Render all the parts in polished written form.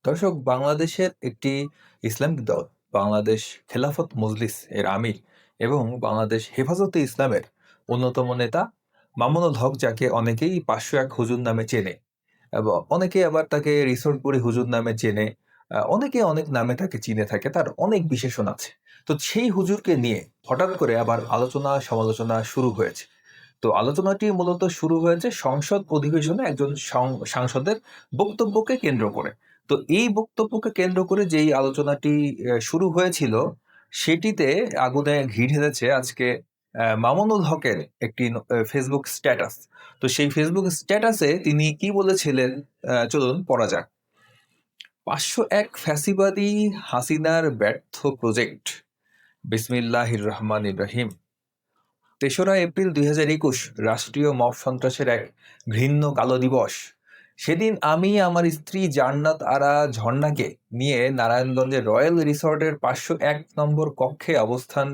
দর্শক, বাংলাদেশের একটি ইসলামিক দল বাংলাদেশ খেলাফত মজলিস এর আমির এবং বাংলাদেশ হেফাজতে ইসলামের অন্যতম নেতা মামুনুল হক, যাকে অনেকেই 501 হুজুর নামে চেনে এবং অনেকে আবার তাকে রিসোর্টপুরি হুজুর নামে চেনে। অনেকে অনেক নামে তাকে চিনে থাকে, তার অনেক বিশেষণ আছে। তো সেই হুজুরকে নিয়ে হঠাৎ করে আবার আলোচনা সমালোচনা শুরু হয়েছে। তো আলোচনাটি মূলত শুরু হয়েছে সংসদ অধিবেশনে একজন সাংসদের বক্তব্যকে কেন্দ্র করে। তো এই বক্তব্যকে কেন্দ্র করে যেই আলোচনাটি শুরু হয়েছিল, সেটিতে আগুনে ঘি ঢেলেছে আজকে মামুনুল হকের একটি ফেসবুক স্ট্যাটাস। তো সেই ফেসবুক স্ট্যাটাসে তিনি কি বলেছিলেন, চলুন পড়া যাক। 501 ফ্যাসিবাদী হাসিনার ব্যর্থ প্রজেক্ট। বিসমিল্লাহির রহমানির রহিম। ৩রা এপ্রিল ২০২১ রাষ্ট্রীয় মব সন্ত্রাসের এক ঘৃণ্য কালো দিবস। সেদিন আমি আমার স্ত্রী জান্নাত আরা ঝর্ণাকে নিয়ে নারায়ণগঞ্জের রয়্যাল রিসর্টের 501 নম্বর কক্ষে অবস্থান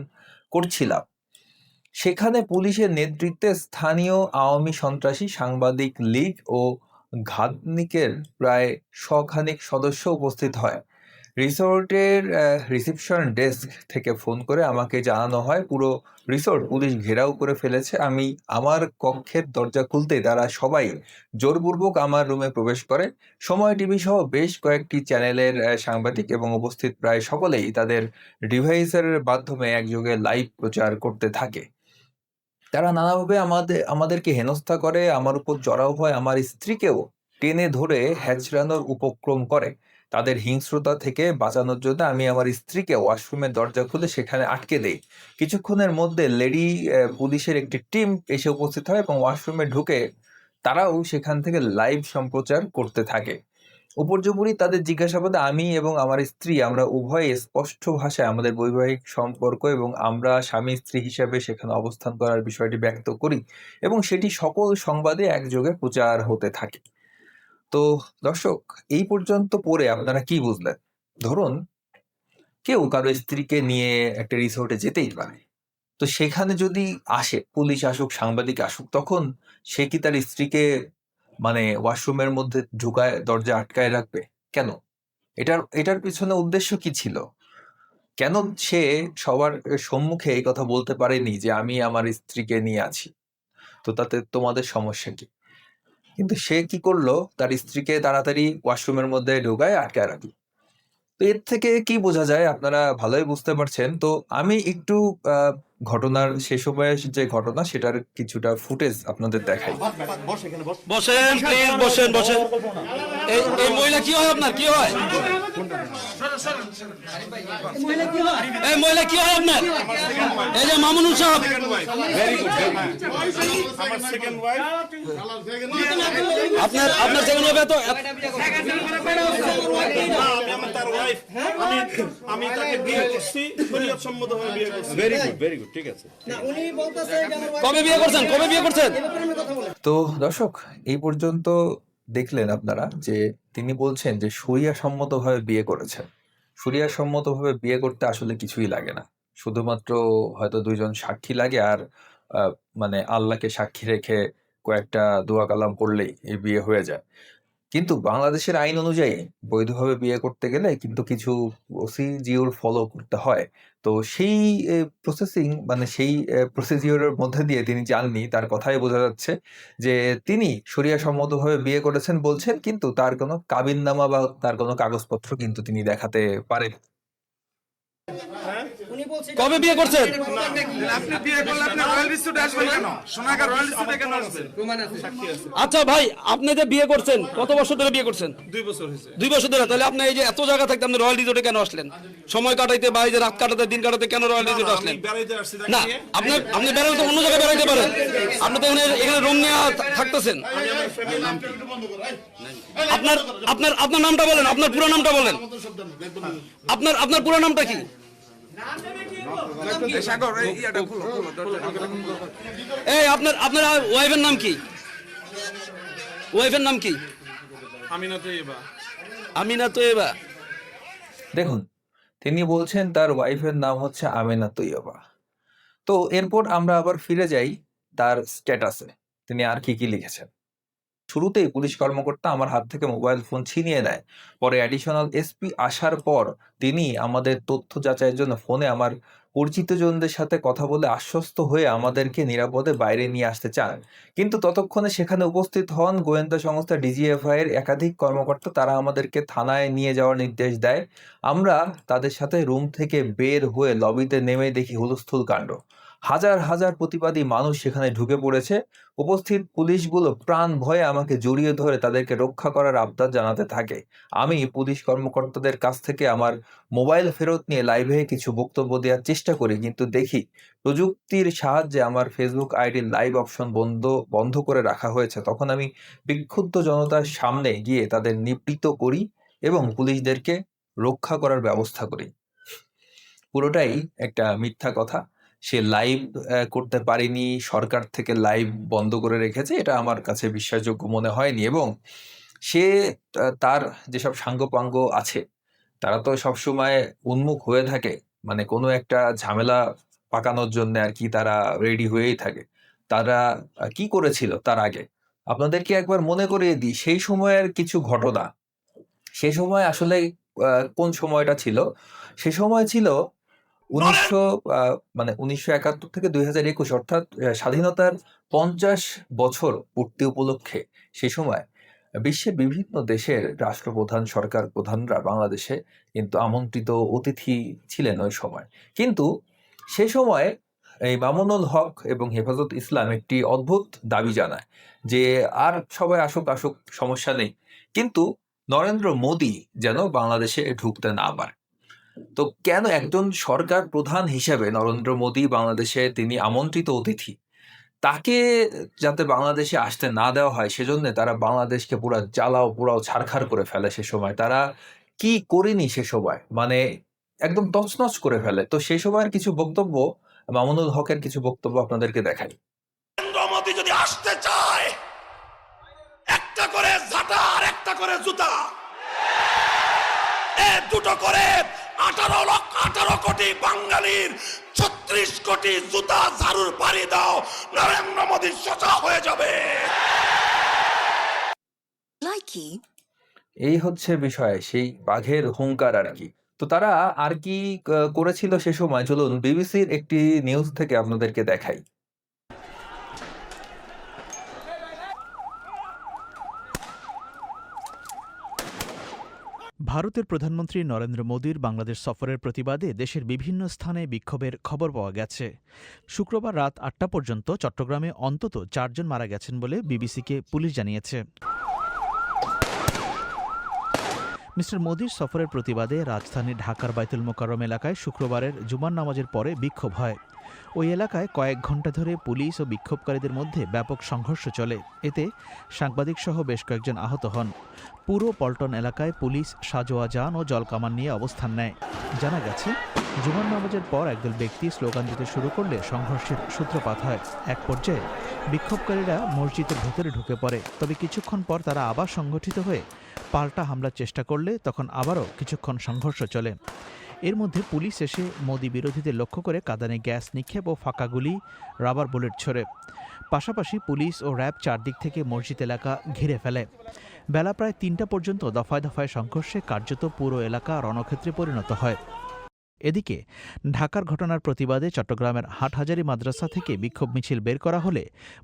করছিলাম। সেখানে পুলিশের নেতৃত্বে স্থানীয় আওয়ামী সন্ত্রাসী, সাংবাদিক লীগ ও ঘাতনিকের প্রায় শখানেক সদস্য উপস্থিত হয়। রিসোর্টের রিসেপশন ডেস্ক থেকে ফোন করে আমাকে জানানো হয় পুরো রিসোর্ট পুলিশ ঘেরাও করে ফেলেছে। আমি আমার কক্ষের দরজা খুলতেই তারা সবাই জোরপূর্বক আমার রুমে প্রবেশ করে। সময় টিভি সহ বেশ কয়েকটি চ্যানেলের সাংবাদিক এবং উপস্থিত প্রায় সকলেই তাদের ডিভাইসের মাধ্যমে একযোগে লাইভ প্রচার করতে থাকে। তারা নানাভাবে আমাদেরকে হেনস্থা করে, আমার উপর চড়াও হয়, আমার স্ত্রীকেও টেনে ধরে হ্যাচড়ানোর উপক্রম করে। তাদের হিংস্রতা থেকে বাঁচানোর জন্য আমি আমার স্ত্রীকে ওয়াশরুমের দরজা খুলে সেখানে আটকে দেই। কিছুক্ষণের মধ্যে লেডি পুলিশের একটি টিম এসে উপস্থিত হয় এবং ওয়াশরুমে ঢুকে তারাও সেখান থেকে লাইভ সম্প্রচার করতে থাকে। উপর্যুপরি তাদের জিজ্ঞাসাবাদে আমি এবং আমার স্ত্রী আমরা উভয়ে স্পষ্ট ভাষায় আমাদের বৈবাহিক সম্পর্ক এবং আমরা স্বামী স্ত্রী হিসাবে সেখানে অবস্থান করার বিষয়টি ব্যক্ত করি এবং সেটি সকল সংবাদে একযোগে প্রচার হতে থাকে। তো দর্শক, এই পর্যন্ত পড়ে আপনারা কি বুঝলেন? ধরুন, কেউ কারো স্ত্রীকে নিয়ে একটা রিসোর্টে যেতেই পারে। তো সেখানে যদি আসে, পুলিশ আসুক, সাংবাদিক আসুক, তখন সে কি তার স্ত্রীকে মানে ওয়াশরুমের মধ্যে ঢুকায় দরজা আটকায় রাখবে? কেন? এটার পিছনে উদ্দেশ্য কি ছিল? কেন সে সবার সম্মুখে এই কথা বলতে পারেনি যে আমি আমার স্ত্রীকে নিয়ে আছি, তো তাতে তোমাদের সমস্যা কি? কিন্তু সে কি করলো, তার স্ত্রীকে তাড়াতাড়ি ওয়াশরুমের মধ্যে ঢুকায় আটকায় রাখলো। তো এর থেকে কি বোঝা যায় আপনারা ভালোই বুঝতে পারছেন। তো আমি একটু ঘটনার সে সময়ের যে ঘটনা সেটার কিছুটা ফুটেজ আপনাদের দেখাই। বসেন প্লিজ, বসেন বসেন। এই মহিলা কি হয় আপনার? কি হয় এই মহিলা কি হয় আপনার? এই যে মামুনুল সাহেব, আপনার আপনার সেকেন্ড ওয়াইফ তো আমি তাকে বিয়ে করছি, শরীয়ত সম্মতভাবে বিয়ে করছি। ভেরি গুড, ঠিক আছে। কবে বিয়ে করছেন? কবে বিয়ে করছেন? তো দর্শক, এই পর্যন্ত দেখলেন আপনারা যে তিনি বলছেন যে শরিয়া সম্মতভাবে বিয়ে করেছেন। শরিয়া সম্মতভাবে বিয়ে করতে আসলে কিছুই লাগে না। শুধুমাত্র হয়তো ২ জন সাক্ষী লাগে আর আ মানে আল্লাহকে সাক্ষী রেখে কয়েকটা দোয়া কালাম পড়লেই এই বিয়ে হয়ে যায়। কিন্তু বাংলাদেশের আইন অনুযায়ী বৈধভাবে বিয়ে করতে গেলে কিন্তু কিছু প্রসিডিউর ফলো করতে হয়। তো সেই প্রসেসিং মানে সেই প্রসিডিউর এর মধ্যে দিয়ে তিনি যাননি। তার কথায় বোঝা যাচ্ছে যে তিনি শরিয়া সম্মতভাবে বিয়ে করেছেন বলছেন, কিন্তু তার কোনো কাবিননামা বা তার কোনো কাগজপত্র কিন্তু তিনি দেখাতে পারেন। কবে বিয়ে করছেন? আপনি বিয়ে করলে আপনি রয়্যাল রিসোর্টে আসবেন কেন? সোনাগার রয়্যাল রিসোর্টে কেন আসবেন? আচ্ছা ভাই, আপনি যে বিয়ে করছেন কত বছর ধরে বিয়ে করছেন? 2 বছর হয়েছে। 2 বছর ধরে। তাহলে আপনি এই যে এত জায়গা থাকতে আপনি রয়্যাল রিসোর্টে কেন আসলেন? সময় কাটাইতে বা এই যে রাত কাটাতে, দিন কাটাতে কেন রয়্যাল রিসোর্টে আসলেন? আমি বেড়াইতে আসছি তাকে না, নিয়ে। আপনি বেড়াইতে অন্য জায়গায় বেড়াইতে পারেন। আপনি তো এখানে রুম নিয়ে থাকতেছেন। আমি আমার ফ্যামিলি নামটা আপনার আপনার আপনার নামটা বলেন, আপনার পুরো নামটা বলেন। আপনার পুরো নামটা কি? সাগর এই ইয়াটা খুলো দরজা। এই আপনার ওয়াইফের নাম কি? ওয়াইফের নাম কি? আমিনা তৈয়বা। আমিনা তৈয়বা। দেখুন, তিনি বলছেন তার ওয়াইফের নাম হচ্ছে আমেনা তৈয়বা। তো এরপর আমরা আবার ফিরে যাই তার স্ট্যাটাসে। তিনি আর কি লিখেছেন। শুরুতেই পুলিশ কর্মকর্তা আমার হাত থেকে মোবাইল ফোন ছিনিয়ে নেয়। পরে অ্যাডিশনাল এসপি আসার পর তিনি আমাদের তথ্য যাচাইয়ের জন্য ফোনে আমার পরিচিতজনদের সাথে কথা বলে আশ্বস্ত হয়ে আমাদেরকে নিরাপদে বাইরে নিয়ে আসতে চান। কিন্তু ততক্ষণে সেখানে উপস্থিত হন গোয়েন্দা সংস্থা ডিজিএফআই এর একাধিক কর্মকর্তা। তারা আমাদেরকে থানায় নিয়ে যাওয়ার নির্দেশ দেয়। আমরা তাদের সাথে রুম থেকে বের হয়ে লবিতে নেমে দেখি হুলস্থুল কাণ্ড। হাজার হাজার প্রতিবাদী মানুষ সেখানে ঢুকে পড়েছে। উপস্থিত পুলিশগুলো প্রাণ ভয়ে আমাকে জড়িয়ে ধরে তাদেরকে রক্ষা করার আবদার জানাতে থাকে। আমি পুলিশ কর্মকর্তাদের কাছ থেকে আমার মোবাইল ফেরত নিয়ে লাইভে কিছু বক্তব্য দেওয়ার চেষ্টা করি, কিন্তু দেখি প্রযুক্তির সাহায্যে আমার ফেসবুক আইডির লাইভ অপশন বন্ধ করে রাখা হয়েছে। তখন আমি বিক্ষুব্ধ জনতার সামনে গিয়ে তাদের নিবৃত্ত করি এবং পুলিশদেরকে রক্ষা করার ব্যবস্থা করি। পুরোটাই একটা মিথ্যা কথা। সে লাইভ করতে পারেনি, সরকার থেকে লাইভ বন্ধ করে রেখেছে, এটা আমার কাছে বিশ্বাসযোগ্য মনে হয়নি। এবং সে তার যেসব সাঙ্গপাঙ্গ আছে তারা তো সবসময় উন্মুখ হয়ে থাকে, মানে কোনো একটা ঝামেলা পাকানোর জন্য আর কি তারা রেডি হয়েই থাকে। তারা কি করেছিল তার আগে আপনাদেরকে একবার মনে করিয়ে দিই সেই সময়ের কিছু ঘটনা। সে সময় আসলে কোন সময়টা ছিল? সে সময় ছিল ১৯৭১ থেকে ২০২১, অর্থাৎ স্বাধীনতার ৫০ বছর পূর্তি উপলক্ষে সে সময় বিশ্বের বিভিন্ন দেশের রাষ্ট্রপ্রধান, সরকার প্রধানরা বাংলাদেশে কিন্তু আমন্ত্রিত অতিথি ছিলেন ওই সময়। কিন্তু সে সময় এই মামুনুল হক এবং হেফাজত ইসলাম একটি অদ্ভুত দাবি জানায় যে আর সবাই আসুক আসুক, সমস্যা নেই, কিন্তু নরেন্দ্র মোদী যেন বাংলাদেশে ঢুকতে না পারে। তো কেন একজন সরকার প্রধান হিসেবে নরেন্দ্র মোদী বাংলাদেশে, তিনি আমন্ত্রিত অতিথি, তাকে যাতে বাংলাদেশে আসতে না দেওয়া হয় সেজন্য তারা বাংলাদেশকে পুরা জ্বালাও পোড়াও ছারখার করে ফেলে। সে সময় তারা কি করেনি সে সময়, মানে একদম তছনছ করে ফেলে। তো সেই সময়ের কিছু বক্তব্য, মামুনুল হকের কিছু বক্তব্য আপনাদেরকে দেখাই। নরেন্দ্র মোদী যদি আসতে চায়, একটা করে ঝাঁটা আর একটা করে জুতা, দুটো করে ১৮ কোটি বাঙালির ৩৬ কোটি জুতা ঝাড়ুর বাড়ি দাও, নরেন্দ্র মোদী সোজা হয়ে যাবে। এই হচ্ছে বিষয়, সেই বাঘের হুঙ্কার আর কি। তো তারা আর কি করেছিল সে সময়, চলুন বিবিসির একটি নিউজ থেকে আপনাদেরকে দেখাই। ভারতের প্রধানমন্ত্রী নরেন্দ্র মোদীর বাংলাদেশ সফরের প্রতিবাদে দেশের বিভিন্ন স্থানে বিক্ষোভের খবর পাওয়া গেছে। শুক্রবার রাত ৮টা পর্যন্ত চট্টগ্রামে অন্তত ৪ জন মারা গেছেন বলে বিবিসিকে পুলিশ জানিয়েছে। মিস্টার মোদীর সফরের প্রতিবাদে রাজধানী ঢাকার বায়তুল মোকাররম এলাকায় শুক্রবারের জুমার নামাজের পরে বিক্ষোভ হয়। ওই এলাকায় কয়েক ঘণ্টা ধরে পুলিশ ও বিক্ষোভকারীদের মধ্যে ব্যাপক সংঘর্ষ চলে। এতে সাংবাদিকসহ বেশ কয়েকজন আহত হন। পুরো পল্টন এলাকায় পুলিশ সাজোয়া যান ও জলকামান নিয়ে অবস্থান নেয়। জানা গেছে, জুমার নামাজের পর একদল ব্যক্তি স্লোগান দিতে শুরু করলে সংঘর্ষের সূত্রপাত হয়। এক পর্যায়ে বিক্ষোভকারীরা মসজিদের ভেতরে ঢুকে পড়ে, তবে কিছুক্ষণ পর তারা আবার সংগঠিত হয়ে পাল্টা হামলার চেষ্টা করলে তখন আবারও কিছুক্ষণ সংঘর্ষ চলে। এর মধ্যে পুলিশ এসে মোদি বিরোধীদের লক্ষ্য করে কাঁদানে গ্যাস নিক্ষেপ ও ফাঁকা গুলি, রাবার বুলেট ছোড়ে। পাশাপাশি পুলিশ ও র্যাব চারদিক থেকে মসজিদ এলাকা ঘিরে ফেলে। বেলা প্রায় ৩টা পর্যন্ত দফায় দফায় সংঘর্ষে কার্যত পুরো এলাকা রণক্ষেত্রে পরিণত হয়। এদিকে ঢাকার ঘটনার প্রতিবাদে চট্টগ্রামের হাটহাজারী মাদ্রাসা থেকে বিক্ষোভ মিছিল বের করা হলে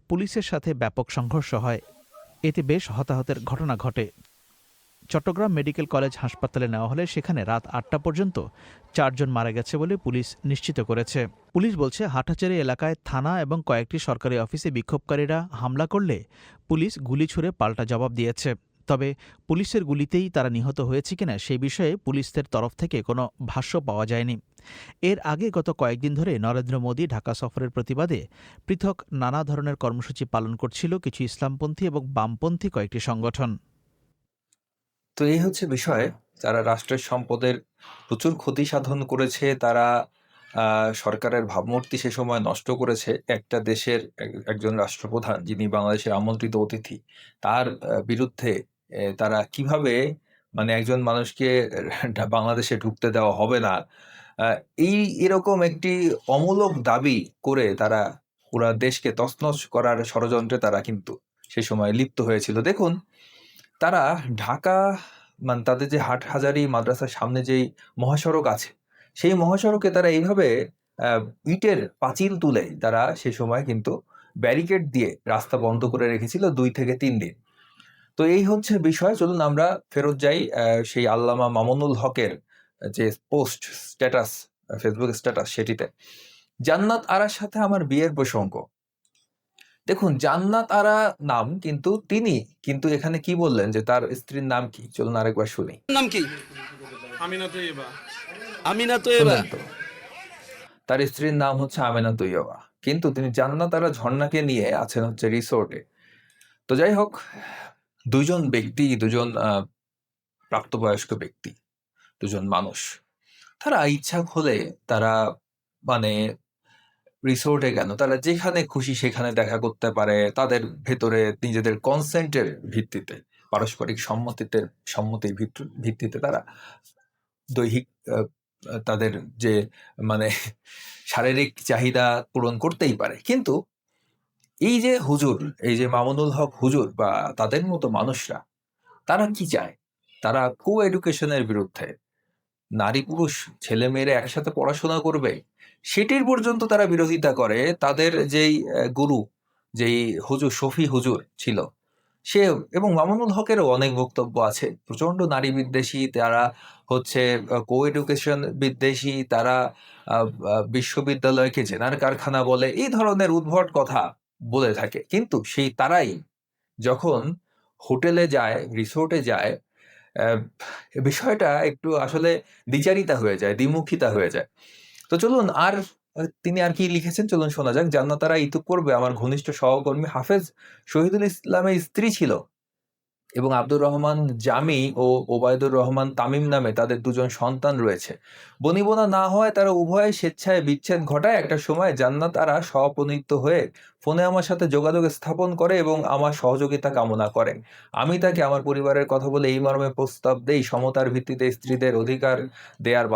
পুলিশের সাথে ব্যাপক সংঘর্ষ হয়। এতে বেশ হতাহতের ঘটনা ঘটে। চট্টগ্রাম মেডিকেল কলেজ হাসপাতালে নেওয়া হলে সেখানে রাত ৮টা পর্যন্ত ৪ জন মারা গেছে বলে পুলিশ নিশ্চিত করেছে। পুলিশ বলছে, হাটহাজারী এলাকায় থানা এবং কয়েকটি সরকারি অফিসে বিক্ষোভকারীরা হামলা করলে পুলিশ গুলি ছুড়ে পাল্টা জবাব দিয়েছে। তবে পুলিশের গুলিতেই তারা নিহত হয়েছে কিনা সেই বিষয়ে পুলিশের তরফ থেকে কোনো ভাষ্য পাওয়া যায়নি। এর আগে গত কয়েকদিন ধরে নরেন্দ্র মোদী ঢাকা সফরের প্রতিবাদে পৃথক নানা ধরনের কর্মসূচি পালন করছিল কিছু ইসলামপন্থী এবং বামপন্থী কয়েকটি সংগঠন। তো এই হচ্ছে বিষয়, যারা রাষ্ট্রের সম্পদের প্রচুর ক্ষতি সাধন করেছে, তারা সরকারের ভাবমূর্তি সে সময় নষ্ট করেছে। একটা দেশের একজন রাষ্ট্রপ্রধান যিনি বাংলাদেশের আমন্ত্রিত অতিথি, তার বিরুদ্ধে তারা কিভাবে, মানে একজন মানুষকে বাংলাদেশে ঢুকতে দেওয়া হবে না, এরকম একটি অমূলক দাবি করে তারা পুরা দেশকে তছনছ করার ষড়যন্ত্রে তারা কিন্তু সে সময় লিপ্ত হয়েছিল। দেখুন, তারা ঢাকা তাদের যে হাটহাজারী মাদ্রাসার সামনে যেই মহাসড়ক আছে, সেই মহাসড়কে তারা এইভাবে ইটের পাঁচিল তুলে তারা সে সময় কিন্তু ব্যারিকেড দিয়ে রাস্তা বন্ধ করে রেখেছিল ২ থেকে ৩ দিন। তো এই হচ্ছে বিষয়। চলুন আমরা ফেরত যাই সেই আল্লামা মামুনুল হকের যে পোস্ট স্ট্যাটাস, ফেসবুক স্ট্যাটাস সেটিতে। জান্নাত আরার সাথে আমার বিয়ের প্রসঙ্গ। দেখুন, জান্নাত আরা নাম, কিন্তু তিনি কিন্তু এখানে কি বললেন যে তার স্ত্রীর নাম কি? চলুন আরেকবার শুনি। নাম কি? আমিনা তৈয়বা। আমিনা তৈয়বা। শুনলেন তো? তার স্ত্রীর নাম হচ্ছে আমেনা তৈয়বা। কিন্তু তিনি জান্নাত আরা ঝর্ণাকে নিয়ে আছেন হচ্ছে রিসোর্টে। তো যাই হোক, দুজন ব্যক্তি, দুজন প্রাপ্তবয়স্ক ব্যক্তি, দুজন মানুষ। তারা ইচ্ছা হলে তারা মানে রিসোর্টে কেন, তারা যেখানে খুশি সেখানে দেখা করতে পারে। তাদের ভেতরে নিজেদের কনসেন্টের ভিত্তিতে, পারস্পরিক সম্মতির ভিত্তিতে তারা দৈহিক তাদের যে মানে শারীরিক চাহিদা পূরণ করতেই পারে। কিন্তু এই যে হুজুর, এই যে মামুনুল হক হুজুর বা তাদের মতো মানুষরা, তারা কি চায়? তারা কো-এডুকেশনের বিরুদ্ধে। নারী পুরুষ ছেলেমেয়েরা একসাথে পড়াশোনা করবে, সেটির পর্যন্ত তারা বিরোধিতা করে। তাদের যেই গুরু, যেই হুজুর শফি হুজুর ছিল, সে এবং মামুনুল হকেরও অনেক বক্তব্য আছে প্রচন্ড নারী বিদ্বেষী। তারা হচ্ছে কো-এডুকেশন বিদ্বেষী। তারা বিশ্ববিদ্যালয়কে জেনার কারখানা বলে, এই ধরনের উদ্ভট কথা বলে থাকে। কিন্তু সেই তারাই যখন হোটেলে যায়, রিসোর্টে যায়, আহ, বিষয়টা একটু আসলে দ্বিচারিতা হয়ে যায়, দ্বিমুখিতা হয়ে যায়। তো চলুন তিনি আর কি লিখেছেন চলুন শোনা যাক। জান্নাতারা ইতিপূর্বে আমার ঘনিষ্ঠ সহকর্মী হাফেজ শহীদুল ইসলামের স্ত্রী ছিল এবং আব্দুর রহমান জামি ও ওবায়দুর রহমান তামিম নামে তাদের দুজন সন্তান রয়েছে। বনিবনা না হওয়ায় তারা উভয়ে স্বেচ্ছায় বিচ্ছেদ ঘটায়। একটা সময় জান্নাত আরা স্বপ্রণীত হয়ে ফোনে আমার সাথে যোগাযোগ স্থাপন করে এবং আমার সহযোগিতা কামনা করেন। আমি তাকে আমার পরিবারের কথা বলে এই মর্মে প্রস্তাব দেই, সমতার ভিত্তিতে স্ত্রীদের অধিকার দেওয়ার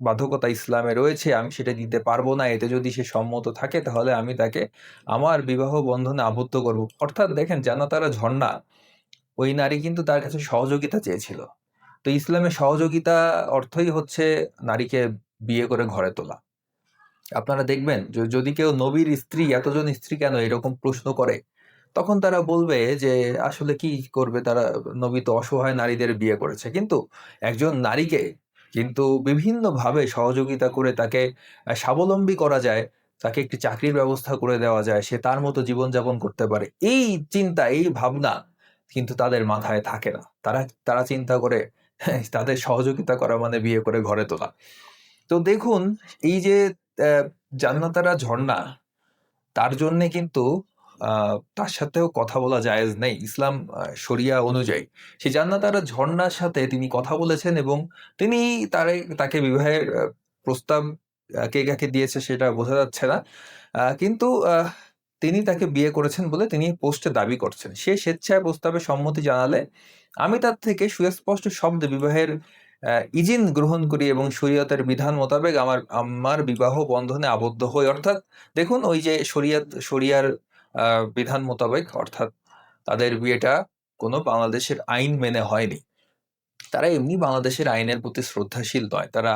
বাধ্যকতা ইসলামে রয়েছে। আমি সেটা দিতে পারবো না। এতে যদি সে সম্মত থাকে তাহলে আমি তাকে আমার বিবাহ বন্ধনে আবদ্ধ করব। অর্থাৎ দেখেন, জান্নাত আরা ঝর্ণা, ওই নারী কিন্তু তার কাছে সহযোগিতা চেয়েছিল। তো ইসলামের সহযোগিতা অর্থই হচ্ছে নারীকে বিয়ে করে ঘরে তোলা। আপনারা দেখবেন যদি কেউ নবীর স্ত্রী, এতজন স্ত্রী কেন, এরকম প্রশ্ন করে, তখন তারা বলবে যে আসলে কি করবে, তারা নবী তো অসহায় নারীদের বিয়ে করেছে। কিন্তু একজন নারীকে কিন্তু বিভিন্নভাবে সহযোগিতা করে তাকে স্বাবলম্বী করা যায়, তাকে একটি চাকরির ব্যবস্থা করে দেওয়া যায়, সে তার মতো জীবনযাপন করতে পারে। এই চিন্তা, এই ভাবনা কিন্তু তাদের মাথায় থাকে না। তারা তারা চিন্তা করে তাদের সহযোগিতা করা মানে বিয়ে করে ঘরে তোলা। তো দেখুন, এই যে জান্নাতারা ঝর্ণা, তার জন্যে কিন্তু তার সাথেও কথা বলা জায়েজ নেই ইসলাম শরিয়া অনুযায়ী। সেই জান্নাতারা ঝর্ণার সাথে তিনি কথা বলেছেন এবং তিনি তাকে বিবাহের প্রস্তাব কে কাকে দিয়েছে সেটা বোঝা যাচ্ছে না। কিন্তু তিনি তাকে বিয়ে করেছেন বলে তিনি পোস্টে দাবি করছেন। সে স্বেচ্ছায় প্রস্তাবে সম্মতি জানালে আমি তার থেকে সুস্পষ্ট শব্দে বিবাহের ইজিন গ্রহণ করি এবং শরীয়তের বিধান মোতাবেক আমার বিবাহ বন্ধনে আবদ্ধ হই। অর্থাৎ দেখুন, ওই যে শরিয়ার বিধান মোতাবেক, অর্থাৎ তাদের বিয়েটা কোনো বাংলাদেশের আইন মেনে হয়নি। তারা এমনি বাংলাদেশের আইনের প্রতি শ্রদ্ধাশীল নয়। তারা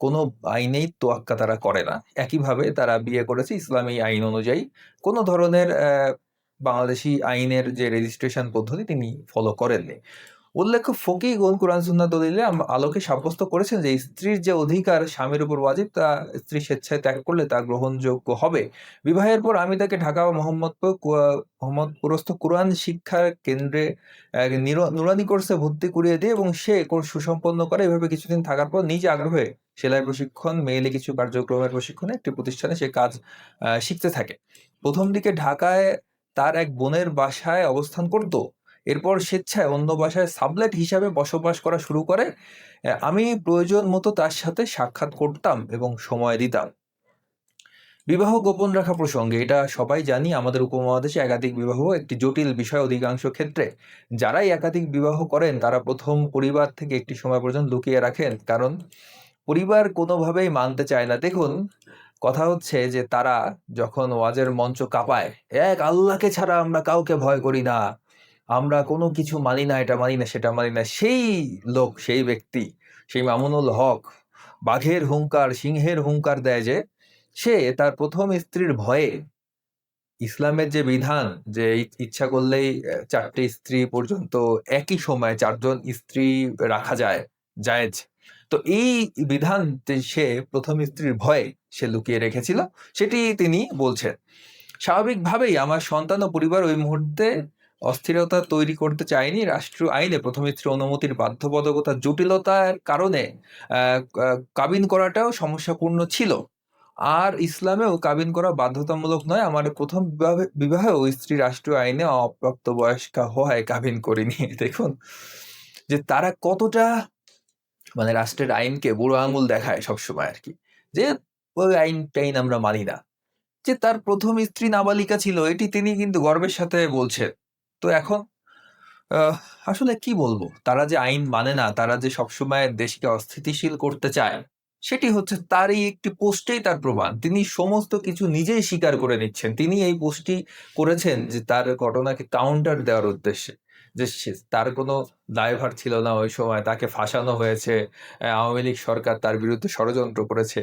কোনো আইনেই তোয়াক্কা তারা করে না। একইভাবে তারা বিয়ে করেছে ইসলামী আইন অনুযায়ী। কোনো ধরনের বাংলাদেশি আইনের যে রেজিস্ট্রেশন পদ্ধতি তিনি ফলো করেননি। উল্লেখ্য, ফকিহগণ কুরআন সুন্নাহ দলিলে আলোকে সাব্যস্ত করেছেন যে স্ত্রীর যে অধিকার স্বামীর উপর ওয়াজিব, তা স্ত্রী স্বেচ্ছায় ত্যাগ করলে তা গ্রহণযোগ্য হবে। বিবাহের পর আমি তাকে ঢাকা ও মোহাম্মদপুরস্থ কুরআন শিক্ষা কেন্দ্রে নুরানি কোর্সে ভর্তি করিয়ে দিই এবং সে কোর্স সুসম্পন্ন করে। এভাবে কিছুদিন থাকার পর নিজ আগ্রহে সেলাই প্রশিক্ষণ, মেয়েলি কিছু কার্যক্রমের প্রশিক্ষণে একটি প্রতিষ্ঠানে সে কাজ শিখতে থাকে। প্রথম দিকে ঢাকায় তার এক বোনের বাসায় অবস্থান করত। এরপর স্বেচ্ছায় অন্য বাসায় সাবলেট হিসাবে বসবাস করা শুরু করে। আমি প্রয়োজন মতো তার সাথে সাক্ষাৎ করতাম এবং সময় দিতাম। বিবাহ গোপন রাখা প্রসঙ্গে, এটা সবাই জানি, আমাদের উপমহাদেশে একাধিক বিবাহ একটি জটিল বিষয়। অধিকাংশ ক্ষেত্রে যারাই একাধিক বিবাহ করেন তারা প্রথম পরিবার থেকে একটি সময় পর্যন্ত লুকিয়ে রাখেন, কারণ পরিবার কোনোভাবেই মানতে চায় না। দেখুন, কথা হচ্ছে যে তারা যখন ওয়াজের মঞ্চ কাঁপায়, এক আল্লাহকে ছাড়া আমরা কাউকে ভয় করি না, আমরা কোনো কিছু মানি না, এটা মানি না, সেটা মানি না, সেই লোক, সেই ব্যক্তি, সেই মামুনুল হক বাঘের হুঙ্কার, সিংহের হুঙ্কার দেয় যে সে তার প্রথম স্ত্রীর ভয়ে ইসলামের যে বিধান যে ইচ্ছা করলেই ৪ স্ত্রী পর্যন্ত একই সময়ে ৪ জন স্ত্রী রাখা যায়, জায়েজ। তো এই বিধান যে সে প্রথম স্ত্রীর ভয়ে সে লুকিয়ে রেখেছিল, সেটি তিনি বলছেন। স্বাভাবিকভাবেই আমার সন্তান ও পরিবার ওই মুহূর্তে অস্থিরতা তৈরি করতে চায়নি। রাষ্ট্রীয় আইনে প্রথম স্ত্রীর অনুমতির বাধ্যবাধকতার জটিলতার কারণে কাবিন করাটাও সমস্যাপূর্ণ ছিল। আর ইসলামেও কাবিন করা বাধ্যতামূলক নয়। আমার প্রথম বিবাহেও স্ত্রী রাষ্ট্রীয় আইনে অপ্রাপ্তবয়স্কা হওয়ায় কাবিন করিনি। দেখুন যে তারা কতটা মানে রাষ্ট্রের আইনকে বুড়ো আঙুল দেখায় সবসময় আরকি। যে ওই আইন-টাইন আমরা মানি না। যে তার প্রথম স্ত্রী নাবালিকা ছিল এটি তিনি কিন্তু গর্বের সাথে বলছেন। তো এখন আসলে কি বলবো? তারা যে আইন মানে না, তারা যে সবসময় দেশকে অস্থিতিশীল করতে চায়, সেটি হচ্ছে তার এই একটি পোস্টেই তার প্রমাণ। তিনি সমস্ত কিছু নিজেই স্বীকার করে নিচ্ছেন। তিনি এই পোস্টটি করেছেন যে তার ঘটনাকে কাউন্টার দেওয়ার উদ্দেশ্যে। যে তার কোনো দায়ভার ছিল না ওই সময়, তাকে ফাঁসানো হয়েছে, আওয়ামী লীগ সরকার তার বিরুদ্ধে ষড়যন্ত্র করেছে।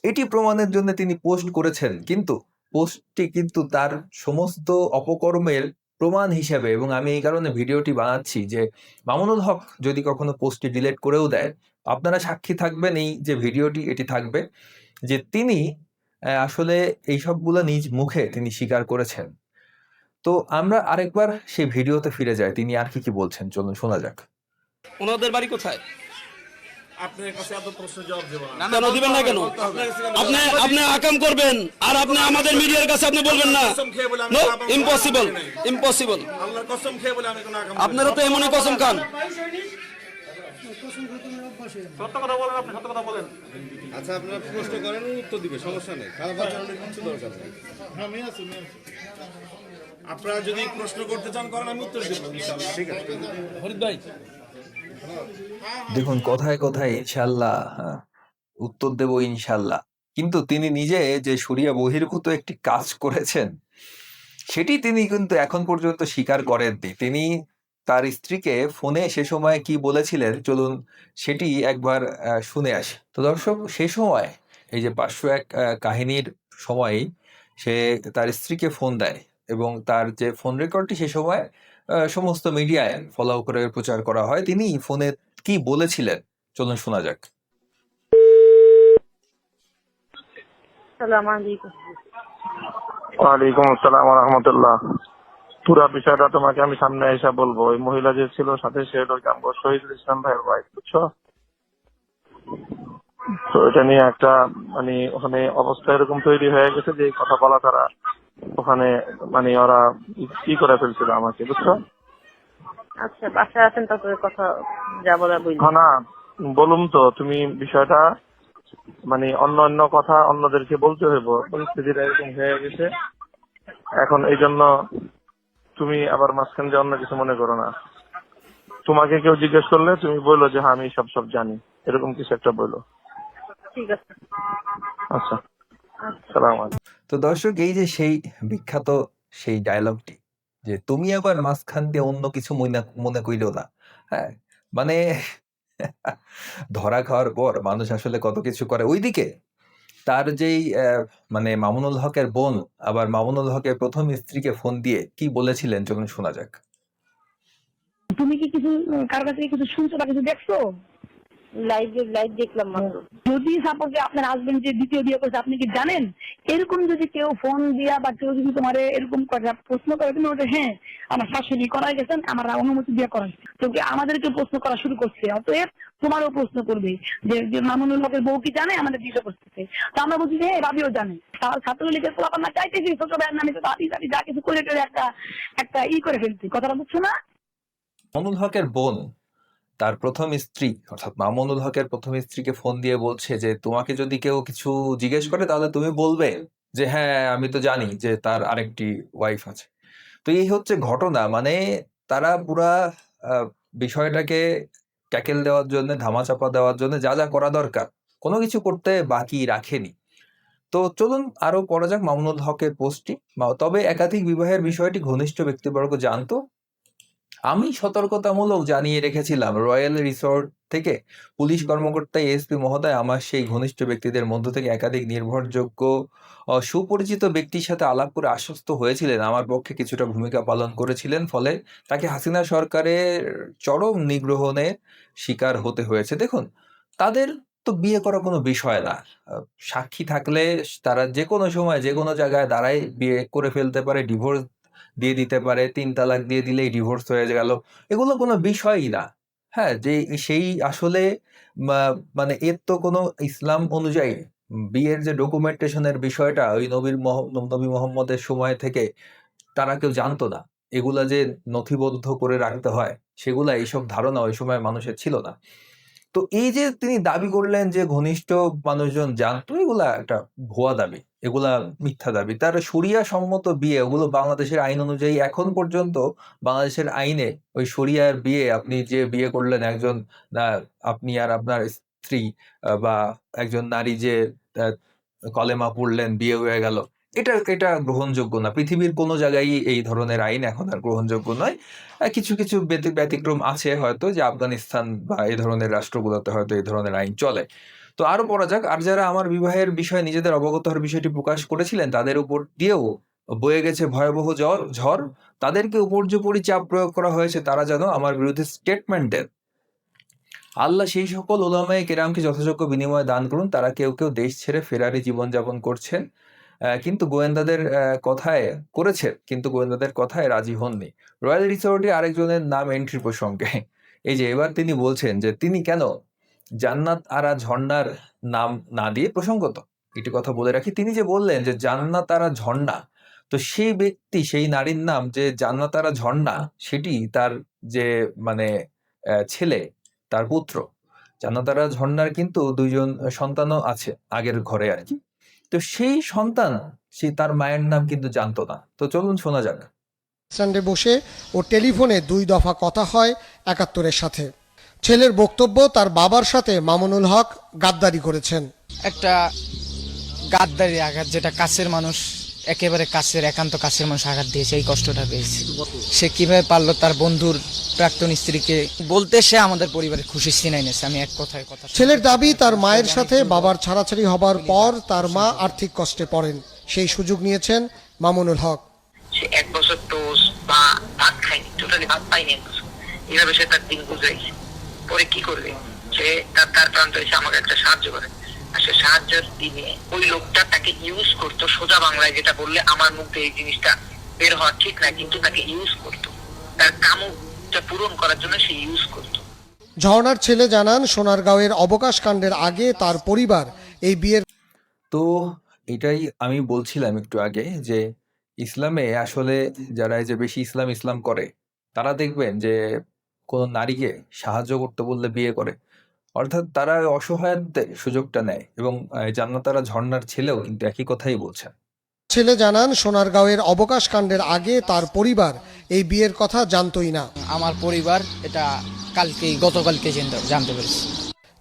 এটি প্রমাণের জন্য তিনি পোস্ট করেছেন। কিন্তু পোস্টটি কিন্তু তার সমস্ত অপকর্মের প্রমাণ হিসেবে, এবং আমি এই কারণে ভিডিওটি বানাচ্ছি যে মামুনুল হক যদি কখনো পোস্টটি ডিলিট করেও দেয়, আপনারা সাক্ষী থাকবেন এই যে ভিডিওটি এটি থাকবে যে তিনি আসলে এইসবগুলো নিজ মুখে তিনি স্বীকার করেছেন। তো আমরা আরেকবার সেই ভিডিওতে ফিরে যাই। তিনি আর কি বলছেন চলুন শোনা যাক। ওনাদের বাড়ি কোথায়? আপনার কাছে এত প্রশ্ন জবাব দেব না। কেন দিবেন না কেন? আপনি আপনি আকাম করবেন আর আপনি আমাদের মিডিয়ার কাছে আপনি বলবেন না। কসম খেয়ে বলে আমি নো, আকাম ইম্পসিবল, করি নাই। ইম্পসিবল। আল্লাহর কসম খেয়ে বলে আমি কোনো আকাম আপনারা তো এমনই কসম খান। সত্য কথা বলেন, আপনি সত্য কথা বলেন। আচ্ছা আপনারা প্রশ্ন করেন উত্তর দিবে, সমস্যা নেই, খারাপ আচরণের কিছু দরকার নেই। আপনারা যদি প্রশ্ন করতে চান করেন, আমি উত্তর দেব ইনশাআল্লাহ। ঠিক আছে ফরিদ ভাই, দেখুন কথায় কথায় ইনশাল্লাহ, হ্যাঁ, উত্তর দেব ইনশাল্লাহ। কিন্তু তিনি নিজে যে শরিয়া বহির্ভূত একটি কাজ করেছেন সেটি তিনি কিন্তু এখন পর্যন্ত স্বীকার করেননি। তিনি তার স্ত্রীকে ফোনে সে সময় কি বলেছিলেন চলুন সেটি একবার শুনে আসি। তো দর্শক, সে সময় এই যে 501 কাহিনীর সময়ই সে তার স্ত্রীকে ফোন দেয় এবং তার যে ফোন রেকর্ডটি সে সময় সমস্ত মিডিয়ায় ফলো করে প্রচার করা হয়। তিনি ফোনে কি বলেছিলেন চলুন শোনা যাক। সালাম আলাইকুম। ওয়ালাইকুম আসসালাম ওয়া রাহমাতুল্লাহ। পুরা বিষয়টা তোমাকে আমি সামনে এসে বলবো। ওই মহিলা যে ছিল সাথে সে হলো আমগো শহীদুল ইসলাম ভাইয়ের ওয়াইফ, বুঝছো? তো এটা নিয়ে একটা মানে ওখানে অবস্থা এরকম তৈরি হয়ে গেছে যে এই কথা বলা তারা ওখানে মানে ওরা কি করে ফেলছিল আমাকে, বুঝছো? আচ্ছা, বাসায় আছেন তারপরে কথা যা বলার বলি। হ্যাঁ না বলুম তো, তুমি বিষয়টা মানে অন্য অন্য কথা অন্যদেরকে বলতে হইব, পরিস্থিতিটা এরকম হয়ে গেছে এখন। এই জন্য তুমি আবার মাঝখান দিয়ে অন্য কিছু মনে করো না। তোমাকে কেউ জিজ্ঞেস করলে তুমি বললো যে হ্যাঁ আমি সব জানি, এরকম কিছু একটা বললো। ঠিক আছে। আচ্ছা, সালাম আলাইকুম। তো দর্শক, এই যে সেই বিখ্যাত সেই ডায়লগটি যে তুমি আবার মাঝখান দিয়ে অন্য কিছু মনে কইলো না, হ্যাঁ, মানে ধরা খাওয়ার পর মানুষ আসলে কত কিছু করে। ওইদিকে তার যেই মানে মামুনুল হকের বোন আবার মামুনুল হকের প্রথম স্ত্রীকে ফোন দিয়ে কি বলেছিলেন চলুন শোনা যাক। তুমি কি কিছু কার কাছে কিছু শুনছো বা কিছু দেখছো? লাইভ দেখলাম মাত্র। যদি সাপোজ আপনার হাজবেন্ড যে দ্বিতীয় বিয়ে করছে, আপনি কি জানেন? এরকম যদি কেউ ফোন দিয়া বা কেউ যদি তোমার এরকম প্রশ্ন করে, তুমি বলতে হ্যাঁ আমার শাশুড়ি করাই গেছেন, আমার অনুমতি দিয়ে করাইছে, তো আমাদেরকে প্রশ্ন করা শুরু করছে। অতএব তোমারও প্রশ্ন করবে যে মামুনুল হকের বউ কি জানে আমাদের বিয়ে করতেছে। তো আমরা বলছি যে ভাবিও জানে। ছাত্রলীগের পোলাপান না চাইতেছি ছোট ভাইয়ের নামে তো দাবি যা কিছু করে একটা করে ফেলছি। কথাটা বুঝছো না? মামুনুল হকের বোন তার প্রথম স্ত্রী অর্থাৎ মামুনুল হকের প্রথম স্ত্রীকে ফোন দিয়ে বলছে যে তোমাকে যদি কেউ কিছু জিজ্ঞেস করে তাহলে তুমি বলবে যে হ্যাঁ আমি তো জানি যে তার আরেকটি ওয়াইফ আছে। তো এই হচ্ছে ঘটনা। মানে তারা পুরা বিষয়টাকে ট্যাকেল দেওয়ার জন্য, ধামাচাপা দেওয়ার জন্য যা যা করা দরকার কোনো কিছু করতে বাকি রাখেনি। তো চলুন আরো পড়া যাক মামুনুল হকের পোস্টটি। তবে একাধিক বিবাহের বিষয়টি ঘনিষ্ঠ ব্যক্তিবর্গ জানতো। আমি সতর্কতামূলক জানিয়ে রেখেছিলাম রয়্যাল রিসোর্ট থেকে পুলিশ কর্মকর্তা এসপি মহোদয় আমার সেই ঘনিষ্ঠ ব্যক্তিদের মধ্য থেকে একাধিক নির্ভরযোগ্য সুপরিচিত ব্যক্তির সাথে আলাপ করে আশ্বস্ত হয়েছিলেন, আমার পক্ষে কিছুটা ভূমিকা পালন করেছিলেন, ফলে তাকে হাসিনা সরকারের চরম নিগ্রহণের শিকার হতে হয়েছে। দেখুন, তাদের তো বিয়ে করা কোনো বিষয় না। সাক্ষী থাকলে তারা যে কোনো সময় যে কোনো জায়গায় দাঁড়ায় বিয়ে করে ফেলতে পারে, ডিভোর্স দিয়ে দিতে পারে, ৩ তালাক দিয়ে দিলেই ডিভোর্স হয়ে গেল। এগুলো কোনো বিষয়ই না। হ্যাঁ? যে সেই আসলে মা মানে এর তো কোনো ইসলাম অনুযায়ী বিয়ের যে ডকুমেন্টেশন এর বিষয়টা ওই নবী মোহাম্মদের সময় থেকে তারা কেউ জানতো না। এগুলা যে নথিবদ্ধ করে রাখতে হয়, সেগুলা এইসব ধারণা ওই সময় মানুষের ছিল না। তো এই যে তিনি দাবি করলেন যে ঘনিষ্ঠ মানুষজন জানতো, এগুলা একটা ভুয়া দাবি। এগুলা মিথ্যা দাবি। তার শরিয়া সম্মত বিয়ে, ওগুলো বাংলাদেশের আইন অনুযায়ী এখন পর্যন্ত বাংলাদেশের আইনে ওই শরিয়ার বিয়ে, আপনি যে বিয়ে করলেন একজন আ আপনি আর আপনার স্ত্রী বা একজন নারী যে আ কলেমা পড়লেন, বিয়ে হয়ে গেল। এটা গ্রহণযোগ্য না। পৃথিবীর কোনো জায়গায়ই এই ধরনের আইন এখন আর গ্রহণযোগ্য নয়। কিছু, কিছু ব্যতিক্রম আছে হয়তো, যে আফগানিস্তান বা এই ধরনের রাষ্ট্রগুলোতে হয়তো এই ধরনের আইন চলে। তো আরো পড়া যাক। আর যারা আমার বিবাহের বিষয়ে নিজেদের অবগত হওয়ার বিষয়টি প্রকাশ করেছিলেন, তাদের উপর দিয়েও বয়ে গেছে ভয়াবহ ঝড়। তাদেরকে উপর্যুপরি চাপ প্রয়োগ করা হয়েছে তারা যেন আমার বিরুদ্ধে স্টেটমেন্ট দেন। আল্লাহ সেই সকল উলামায়ে কেরামকে যথাযোগ্য বিনিময় দান করুন। তারা কেউ দেশ ছেড়ে ফেরারি জীবনযাপন করছেন। কিন্তু গোয়েন্দাদের কথায় রাজি হননি। রয়্যাল রিসোর্টে আরেকজনের নাম এন্ট্রি প্রসঙ্গে এই যে এবার তিনি বলছেন যে তিনি কেন জান্নাত আরা ঝর্ণার নাম না দিয়ে, প্রসঙ্গত একটি কথা বলে রাখি, তিনি যে বললেন যে জান্নাত আরা ঝর্ণা, তো সেই ব্যক্তি, সেই নারীর নাম যে জান্নাত আরা ঝর্ণা, সেটি তার যে মানে ছেলে, তার পুত্র। জান্নাত আরা ঝর্ণার কিন্তু ২ জন সন্তানও আছে আগের ঘরে আরকি। তো সেই সন্তান, তার মায়ের নাম কিন্তু জানতো না। তো চলুন শোনা যাক। স্ট্যান্ডে বসে ও টেলিফোনে ২ দফা কথা হয় ৭১-এর সাথে। ছেলের বক্তব্য, তার বাবার সাথে মামুনুল হক গাদ্দারি করেছেন। একটা গাদ্দারি আঘাত, যেটা কাছের মানুষ, একেবারে কাছের, একান্ত কাছের মানুষ আঘাত দিয়েছে, এই কষ্টটা পেয়েছে। সে কিভাবে পারলো তার বন্ধুর প্রাক্তন স্ত্রীকে বলতে? সে আমাদের পরিবারের খুশি ছিনাই নেছে। আমি এক কথায় কথা। ছেলের দাবি, তার মায়ের সাথে বাবার ছাড়াছাড়ি হবার পর তার মা আর্থিক কষ্টে পড়েন। সেই সুযোগ নিয়েছেন মামুনুল হক। সে ১ বছর টোস বা ভাত খায়নি, টোটালি ভাত পায়নি ১ বছর। এইভাবে সে তার দিন গুজরাইছে। পরে কি করবে? সে তার প্রান্ত এসে আমাকে একটা সাহায্য করে। আর সে সাহায্যের দিনে ওই লোকটা তাকে ইউজ করতো, সোজা বাংলায় যেটা বললে আমার মুখে এই জিনিসটা বের হওয়া ঠিক না, কিন্তু তাকে ইউজ করতো, তার কামটা পূরণ করার জন্য সে ইউজ করতো। ঝর্ণার ছেলে জানান, সোনারগাঁওয়ের অবকাশ কাণ্ডের আগে তার পরিবার এই বিয়ের। তো এটাই আমি বলছিলাম একটু আগে, যে ইসলামে আসলে যারা এই যে বেশি ইসলাম করে, তারা দেখবেন যে কোনো নারীকে সাহায্য করতে বললে বিয়ে করে। অর্থাৎ তারা অসহায়ত্বের সুযোগটা নেয়, এবং জান্নাত আরা ঝর্ণার ছেলেও কিন্তু একই কথাই বলছেন। ছেলে জানান, সোনারগাঁওয়ের অবকাশ কাণ্ডের আগে তার পরিবার এই বিয়ের কথা জানতোই না। আমার পরিবার এটা গতকালকে জানতে পেরেছি।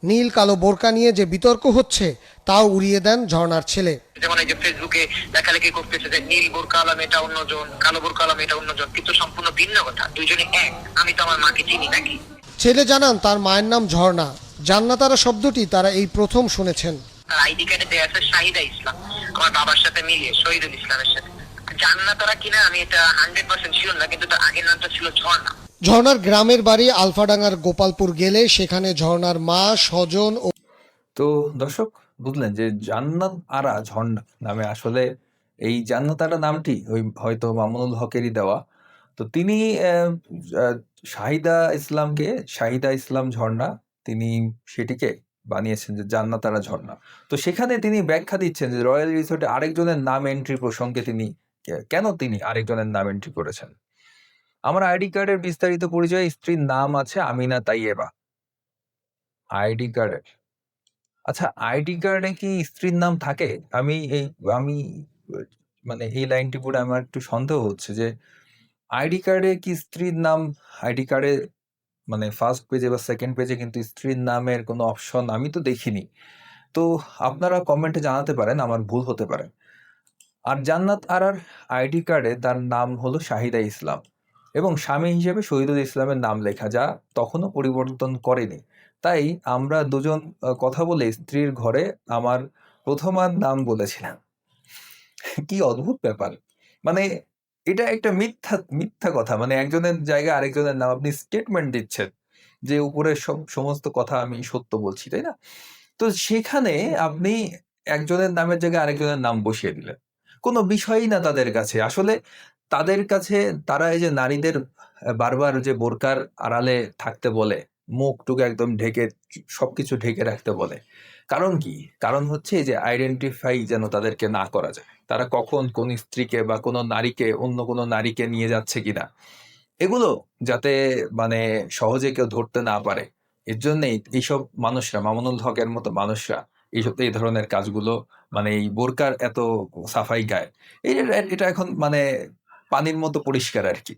নীল কালো বোরকা নিয়ে যে বিতর্ক হচ্ছে তাও উড়িয়ে দেন ঝর্ণার ছেলে। যেমন এই যে ফেসবুকে লেখালেখি করতেছে যে নীল বোরকা আলম এটা অন্যজন, কালো বোরকা আলম এটা অন্যজন, কিন্তু সম্পূর্ণ ভিন্ন কথা। দুইজনই এক। আমি তো আমার মাকে চিনি নাকি। ছেলে জানান, তার মায়ের নাম ঝর্ণা। জান্নাতারা শব্দটি তারা এই প্রথম শুনেছেন। তার আইডি কার্ডে দেয়া আছে শাহিদা ইসলাম, আমার বাবার সাথে মিলিয়ে শহীদুল ইসলামের সাথে। জান্নাতারা কিনা আমি এটা 100% শিওর না, কিন্তু তার আগের নামটা ছিল ঝর্ণা। ঝর্ণার গ্রামের বাড়ি আলফাডাঙ্গার গোপালপুর গেলে সেখানে ঝর্ণার মা, স্বজন ও। তো দর্শক বুঝলেন যে জান্নাত আরা ঝর্ণা নামে আসলে এই জান্নাত আরা নামটি ওই হয়তো মামুনুল হকেরই দেওয়া। তো তিনি শাহিদা ইসলাম ঝর্ণা, তিনি সেটিকে বানিয়েছেন যে জান্নাত আরা ঝর্ণা। তো সেখানে তিনি ব্যাখ্যা দিচ্ছেন যে রয়্যাল রিসোর্টে আরেকজনের নাম এন্ট্রি প্রসঙ্গে তিনি কেন আরেকজনের নাম এন্ট্রি করেছেন। আমার আইডি কার্ডের বিস্তারিত পরিচয়, স্ত্রীর নাম আছে আমিনা তাইয়েবা। আইডি কার্ডের, আচ্ছা আইডি কার্ডে কি স্ত্রীর নাম থাকে? আমি মানে এই লাইনটি পড়ে আমার একটু সন্দেহ হচ্ছে যে আইডি কার্ডে কি স্ত্রীর নাম, আইডি কার্ডে মানে ফার্স্ট পেজে বা সেকেন্ড পেজে কিন্তু স্ত্রীর নামের কোনো অপশন আমি তো দেখিনি। তো আপনারা কমেন্টে জানাতে পারেন, আমার ভুল হতে পারে। আর জান্নাত আরার আইডি কার্ডে তার নাম হলো শাহিদা ইসলাম এবং স্বামী হিসেবে শহীদুল ইসলামের নাম লেখা, যা তখনও পরিবর্তন করেনি। তাই আমরা দুজন কথা বলে স্ত্রীর ঘরে আমার প্রথমার নাম বলেছিলাম। কি অদ্ভুত ব্যাপার! মানে এটা একটা মিথ্যা কথা। মানে একজনের জায়গায় আরেকজনের নাম আপনি স্টেটমেন্ট দিচ্ছেন যে উপরের সমস্ত কথা আমি সত্য বলছি, তাই না? তো সেখানে আপনি একজনের নামের জায়গায় আরেকজনের নাম বসিয়ে দিলেন। কোনো বিষয়ই না তাদের কাছে। আসলে তাদের কাছে তারা এই যে নারীদের বারবার যে বোরকার আড়ালে থাকতে বলে, মুখ-টুক একদম ঢেকে সবকিছু ঢেকে রাখতে বলে। কারণ কি? কারণ হচ্ছে এই যে আইডেন্টিফাই যেন তাদেরকে না করা যায়। তারা কখন কোন স্ত্রীকে বা কোন নারীকে অন্য কোন নারীকে নিয়ে যাচ্ছে কিনা, এগুলো যাতে মানে সহজে কেউ ধরতে না পারে। এর জন্যেই এইসব মানুষরা, মামুনুল হকের মতো মানুষরা এই ধরনের কাজগুলো মানে এই বোরকার এত সাফাই গায়। এটা এখন মানে পানির মতো পরিষ্কার আরকি।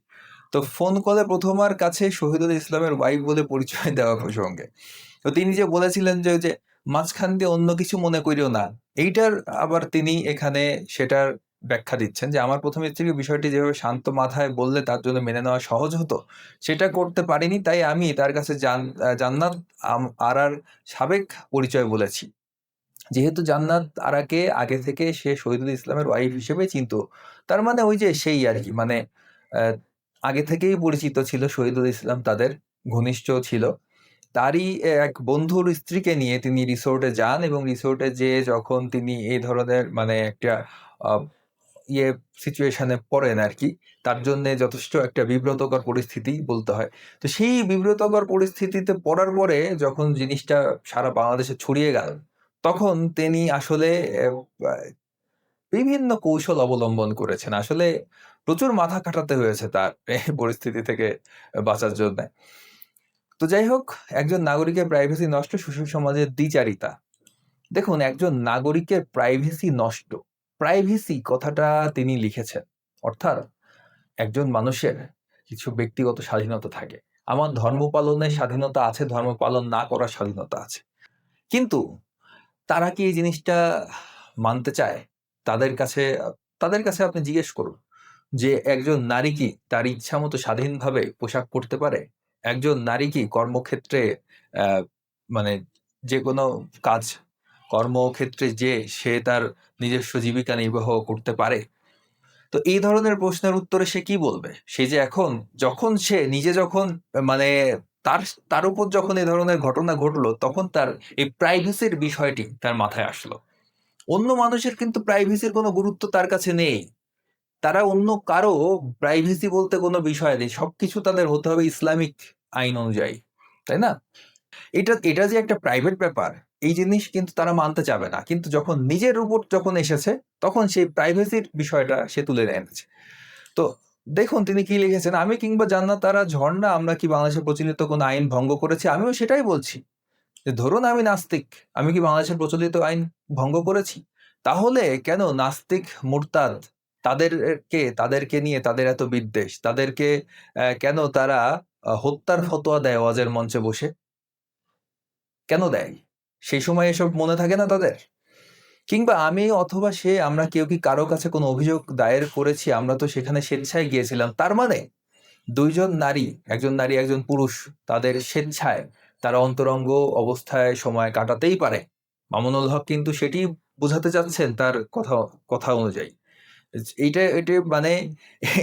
তো ফোন কলে প্রথমার কাছে শহীদুল ইসলামের ওয়াইফ বলে পরিচয় দেওয়া প্রসঙ্গে। তো তিনি যে বলেছিলেন যে, ওই যে মাঝখান দিয়ে অন্য কিছু মনে কইরো না। এইটার আবার তিনি এখানে সেটার ব্যাখ্যা দিচ্ছেন যে, আমার প্রথম স্ত্রীকে বিষয়টি যেভাবে শান্ত মাথায় বললে তার জন্য মেনে নেওয়া সহজ হতো, সেটা করতে পারিনি। তাই আমি তার কাছে জান্নাত আরার সাবেক পরিচয় বলেছি। যেহেতু জান্নাত আরাকে আগে থেকে সে শহীদুল ইসলামের ওয়াইফ হিসেবে চিনতো। তার মানে ওই যে সেই আরকি মানে আগে থেকেই পরিচিত ছিল শহীদুল ইসলাম, তাদের ঘনিষ্ঠ ছিল। তারই এক বন্ধুর স্ত্রীকে নিয়ে তিনি রিসোর্টে যান এবং রিসোর্টে যেয়ে যখন তিনি এই ধরনের মানে একটা আ সিচুয়েশনে পড়েন আরকি, তার জন্যে যথেষ্ট একটা বিব্রতকর পরিস্থিতি বলতে হয়। তো সেই বিব্রতকর পরিস্থিতিতে পড়ার পরে যখন জিনিসটা সারা বাংলাদেশে ছড়িয়ে গেল, তখন তিনি আসলে আ বিভিন্ন কৌশল অবলম্বন করেছেন। আসলে প্রচুর মাথা খাটাতে হয়েছে তার এই পরিস্থিতি থেকে বাঁচার জন্যে। তো যাই হোক, একজন নাগরিকের প্রাইভেসি নষ্ট সুসমাজের দ্বিচারিতা। দেখুন, একজন নাগরিকের প্রাইভেসি নষ্ট। প্রাইভেসি কথাটা তিনি লিখেছেন। অর্থাৎ একজন মানুষের কিছু ব্যক্তিগত স্বাধীনতা থাকে। আমার ধর্ম পালনের স্বাধীনতা আছে, ধর্ম পালন না করার স্বাধীনতা আছে। কিন্তু তারা কি এই জিনিসটা মানতে চায়? তাদের কাছে আপনি জিজ্ঞেস করুন যে, একজন নারী কি তার ইচ্ছামতো স্বাধীনভাবে পোশাক পরতে পারে? একজন নারী কি কর্মক্ষেত্রে অ্যা মানে যেকোনো কাজ কর্মক্ষেত্রে যেয়ে সে তার নিজস্ব জীবিকা নির্বাহ করতে পারে? তো এই ধরনের প্রশ্নের উত্তরে সে কি বলবে? সে যে যখন সে নিজে যখন মানে তার তার উপর যখন এ ধরনের ঘটনা ঘটলো, তখন তার এই প্রাইভেসির বিষয়টি তার মাথায় আসলো। অন্য মানুষের কিন্তু প্রাইভেসির কোনো গুরুত্ব তার কাছে নেই। তারা অন্য কারো প্রাইভেসি বলতে কোনো বিষয় নেই। সবকিছু তাদের হতে হবে ইসলামিক আইন অনুযায়ী। তাই না? এটা যে একটা প্রাইভেট ব্যাপার, এই জিনিস কিন্তু তারা মানতে চাবে না। কিন্তু যখন নিজের উপর যখন এসেছে, তখন সেই প্রাইভেসির বিষয়টা সে তুলে এনেছে। তো দেখুন তিনি কি লিখেছেন, আমি কিংবা জান্নাত আরা ঝর্ণা আমরা কি বাংলাদেশের প্রচলিত কোনো আইন ভঙ্গ করেছি? আমিও সেটাই বলছি। যে ধরুন আমি নাস্তিক, আমি কি বাংলাদেশের প্রচলিত আইন ভঙ্গ করেছি? তাহলে কেন নাস্তিক, মুরতাদ তাদেরকে নিয়ে তাদের এত বিদ্বেষ? তাদেরকে কেন তারা হত্যার ফতোয়া দেয় ওয়াজের মঞ্চে বসে? কেন দেয়? সেই সময় এসব মনে থাকে না তাদের? কিংবা আমি অথবা সে আমরা কেউ কি কারো কাছে কোনো অভিযোগ দায়ের করেছি? আমরা তো সেখানে স্বেচ্ছায় গিয়েছিলাম। তার মানে ২ জন নারী, একজন নারী একজন পুরুষ, তাদের স্বেচ্ছায় তারা অন্তরঙ্গ অবস্থায় সময় কাটাতেই পারে। মামুনুল হক কিন্তু সেটিই বোঝাতে চাচ্ছেন তার কথা অনুযায়ী। এটা মানে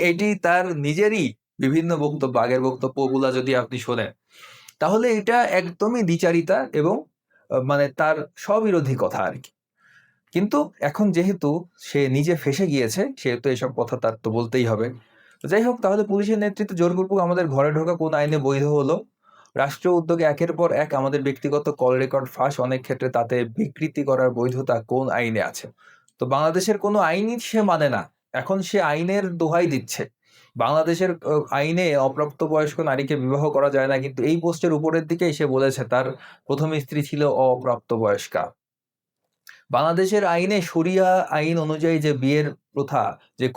এটি তার নিজেরই বিভিন্ন বক্তব্য, আগের বক্তব্যগুলা যদি আপনি শোনেন, তাহলে এটা একদমই দ্বিচারিতা এবং মানে তার স্ববিরোধী কথা আরকি। কিন্তু এখন যেহেতু সে নিজে ফেঁসে গিয়েছে, সেহেতু এসব কথা তার তো বলতেই হবে। যাই হোক, তাহলে পুলিশের নেতৃত্বে জোরপূর্বক আমাদের ঘরে ঢোকা কোন আইনে বৈধ হলো? রাষ্ট্রীয় উদ্যোগে একের পর এক আমাদের ব্যক্তিগত কল রেকর্ড ফাঁস, অনেক ক্ষেত্রে তাতে বিকৃতি করার বৈধতা কোন আইনে আছে? তো বাংলাদেশের কোনো আইনই সে মানে না। এখন সে আইনের দোহাই দিচ্ছে। বাংলাদেশের আইনে অপ্রাপ্তবয়স্ক নারীকে বিবাহ করা যায় না, কিন্তু এই পোস্টের উপরের দিকেই সে বলেছে তার প্রথম স্ত্রী ছিল অপ্রাপ্তবয়স্কা। বাংলাদেশের আইনে শরিয়া আইন অনুযায়ী যে বিয়ের প্রথা, যে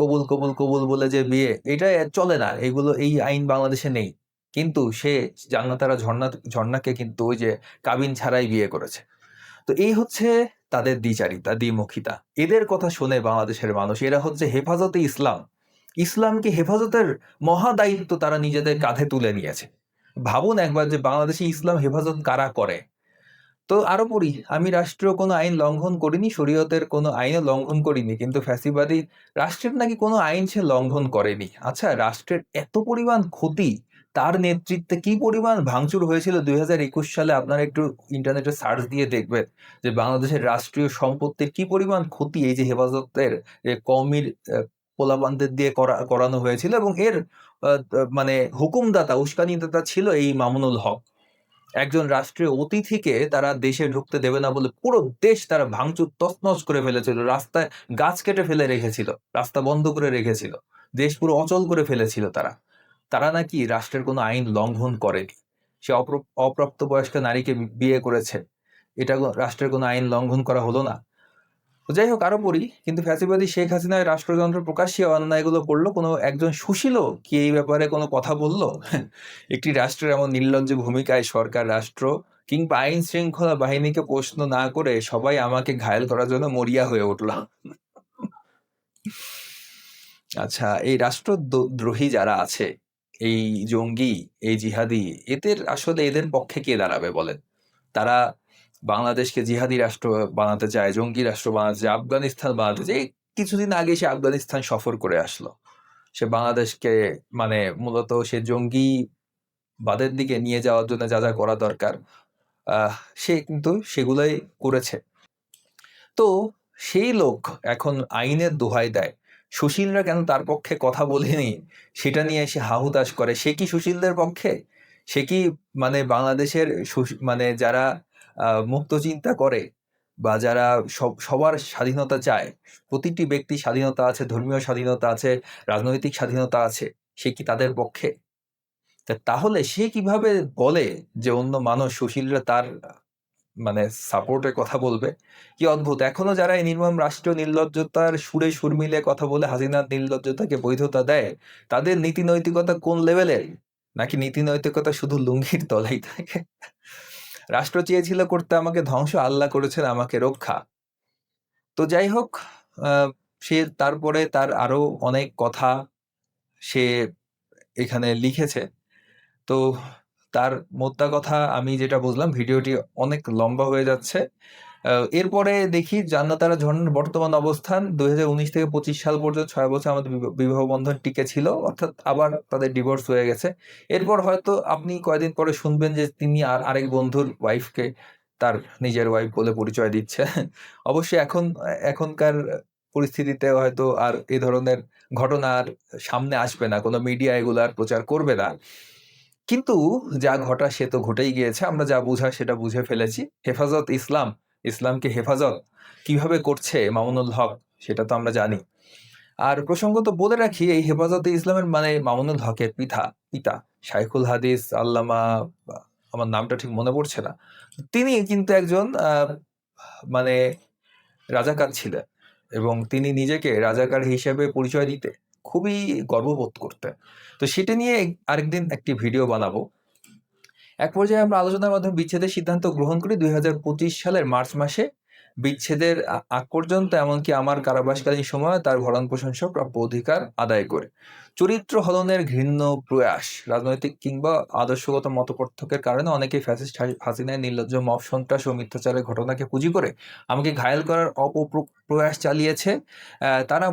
কবুল বলে যে বিয়ে, এটা চলে না। এই আইন বাংলাদেশে নেই। কিন্তু সে জান্নাত আরা ঝর্ণাকে কিন্তু ওই যে কাবিন ছাড়াই বিয়ে করেছে। তো এই হচ্ছে তাদের দ্বিচারিতা, দ্বিমুখিতা। এদের কথা শুনে বাংলাদেশের মানুষ, এরা হচ্ছে হেফাজতে ইসলাম, ইসলামকে হেফাজতের মহা দায়িত্ব তারা নিজেদের কাঁধে তুলে নিয়েছে। ভাবুন একবার যে বাংলাদেশে ইসলাম হেফাজত কারা করে। তো আরো পড়ি, আমি রাষ্ট্রীয় কোনো আইন লঙ্ঘন করিনি, শরীয়তের কোনো আইনও লঙ্ঘন করিনি, কিন্তু ফ্যাসিবাদী রাষ্ট্রের নাকি কোনো আইন সে লঙ্ঘন করেনি। আচ্ছা, রাষ্ট্রের এত পরিমাণ ক্ষতি, তার নেতৃত্বে কি পরিমাণ ভাঙচুর হয়েছিল 2021 সালে, আপনারা একটু ইন্টারনেটে সার্চ দিয়ে দেখবেন যে বাংলাদেশের রাষ্ট্রীয় সম্পত্তির কি পরিমাণ ক্ষতি এই যে হেফাজতের কওমির পোলাপানদের দিয়ে করানো হয়েছিল। এবং এর মানে হুকুমদাতা, উস্কানিদাতা ছিল এই মামুনুল হক। একজন রাষ্ট্রীয় অতিথিকে তারা দেশে ঢুকতে দেবে না বলে পুরো দেশ তারা ভাঙচুর তছনছ করে ফেলেছিল, রাস্তায় গাছ কেটে ফেলে রেখেছিল, রাস্তা বন্ধ করে রেখেছিল, দেশ পুরো অচল করে ফেলেছিল তারা। তারা নাকি রাষ্ট্রের কোনো আইন লঙ্ঘন করেনি। সে অপ্রাপ্তবয়স্ক নারীকে বিয়ে করেছে, এটা রাষ্ট্রের কোনো আইন লঙ্ঘন করা হলো না। তো যাই হোক, আরো পড়ি, কিন্তু ফ্যাসিবাদী শেখ হাসিনায় রাষ্ট্রযন্ত্র প্রকাশ্যে অন্যায়গুলো করলো, কোনো একজন সুশীলও কি এই ব্যাপারে কোনো কথা বললো? একটি রাষ্ট্রের এমন নির্লজ্জ ভূমিকায় সরকার, রাষ্ট্র কিংবা আইন শৃঙ্খলা বাহিনীকে প্রশ্ন না করে সবাই আমাকে ঘায়েল করার জন্য মরিয়া হয়ে উঠল। আচ্ছা, এই রাষ্ট্রদ্রোহী যারা আছে, এই জঙ্গি, এই জিহাদি, এদের পক্ষে কে দাঁড়াবে বলেন? তারা বাংলাদেশকে জিহাদি রাষ্ট্র বানাতে চায়, জঙ্গি রাষ্ট্র বানাতে চায়, আফগানিস্তান বানাতে চায়। কিছুদিন আগে সে আফগানিস্তান সফর করে আসলো। সে বাংলাদেশকে মানে মূলত সে জঙ্গি বাদের দিকে নিয়ে যাওয়ার জন্য যা যা করা দরকার সে কিন্তু সেগুলোই করেছে। তো সেই লোক এখন আইনের দোহাই দেয়, সুশীলরা কেন তার পক্ষে কথা বলেনি সেটা নিয়ে সে হাহুতাশ করে। সে কি সুশীলদের পক্ষে? সে কি মানে বাংলাদেশের মানে যারা মুক্ত চিন্তা করে বা যারা সবার স্বাধীনতা চায়, প্রতিটি ব্যক্তি স্বাধীনতা আছে, ধর্মীয় স্বাধীনতা আছে, রাজনৈতিক স্বাধীনতা আছে, সে কি তাদের পক্ষে? তাহলে সে কিভাবে বলে যে অন্য মানুষ, সুশীলরা তার মানে সাপোর্টের কথা বলবে? কি অদ্ভুত! এখনো যারা এই নির্মম রাষ্ট্রীয় নির্লজ্জতার সুরে সুর মিলে কথা বলে হাসিনার নির্লজ্জতাকে বৈধতা দেয়, তাদের নীতি নৈতিকতা কোন লেভেলের? নাকি নীতি নৈতিকতা শুধু লুঙ্গির তলায় থাকে? রাষ্ট্র চেয়েছিল করতে আমাকে ধ্বংস, আল্লাহ করেছেন আমাকে রক্ষা। তো যাই হোক, সে তারপরে তার আরো অনেক কথা সে এখানে লিখেছে। তো তার মোদ্দা কথা আমি যেটা বুঝলাম, ভিডিওটি অনেক লম্বা হয়ে যাচ্ছে। এরপরে দেখি জান্নাতারা ঝর্ণার বর্তমান অবস্থান। 2019 থেকে 25 সাল পর্যন্ত 6 বছর আমাদের বিবাহ বন্ধন টিকে ছিল, অর্থাৎ আবার তাদের ডিভোর্স হয়ে গেছে। এরপর হয়তো আপনি কয়েকদিন পরে শুনবেন যে তিনি আরেক বন্ধুর ওয়াইফকে তার নিজের ওয়াইফ বলে পরিচয় দিচ্ছে। অবশ্যই এখনকার পরিস্থিতিতে হয়তো আর এই ধরনের ঘটনা আর সামনে আসবে না, কোনো মিডিয়া এগুলো আর প্রচার করবে না। কিন্তু যা ঘটা সে তো ঘটেই গিয়েছে, আমরা যা বুঝা সেটা বুঝে ফেলেছি। হেফাজত ইসলাম, ইসলামকে হেফাজত কিভাবে করছে মামুনুল হক, সেটা তো আমরা জানি। আর প্রসঙ্গত বলে রাখি, এই হেফাজতে ইসলামের মানে মামুনুল হকের পিতা শাইখুল হাদিস আল্লামা, আমার নামটা ঠিক মনে পড়ছে না, তিনি কিন্তু একজন মানে রাজাকার ছিলেন, এবং তিনি নিজেকে রাজাকার হিসেবে পরিচয় দিতে খুবই গর্ববোধ করতেন। তো সেটা নিয়ে আরেকদিন একটি ভিডিও বানাবো। এক পর্যায়ে আমরা আলোচনার মাধ্যমে বিচ্ছেদের সিদ্ধান্ত গ্রহণ করি 2025 সালের মার্চ মাসে। বিচ্ছেদের আগ পর্যন্ত, এমনকি আমার কারাবাসকালীন সময়, তার ভরণ পোষণ সহ প্রাপ্য অধিকার আদায় করে। চরিত্র হননের ঘৃণ্য প্রয়াস, রাজনৈতিক কিংবা আদর্শগত মতপার্থক্যের কারণে অনেকেই ফ্যাসিস্ট হাসিনার নির্লজ্জ মব সন্ত্রাস ও মিথ্যাচারের ঘটনাকে পুঁজি করে আমাকে ঘায়েল করার অপপ্রয়াস চালিয়েছে। তারা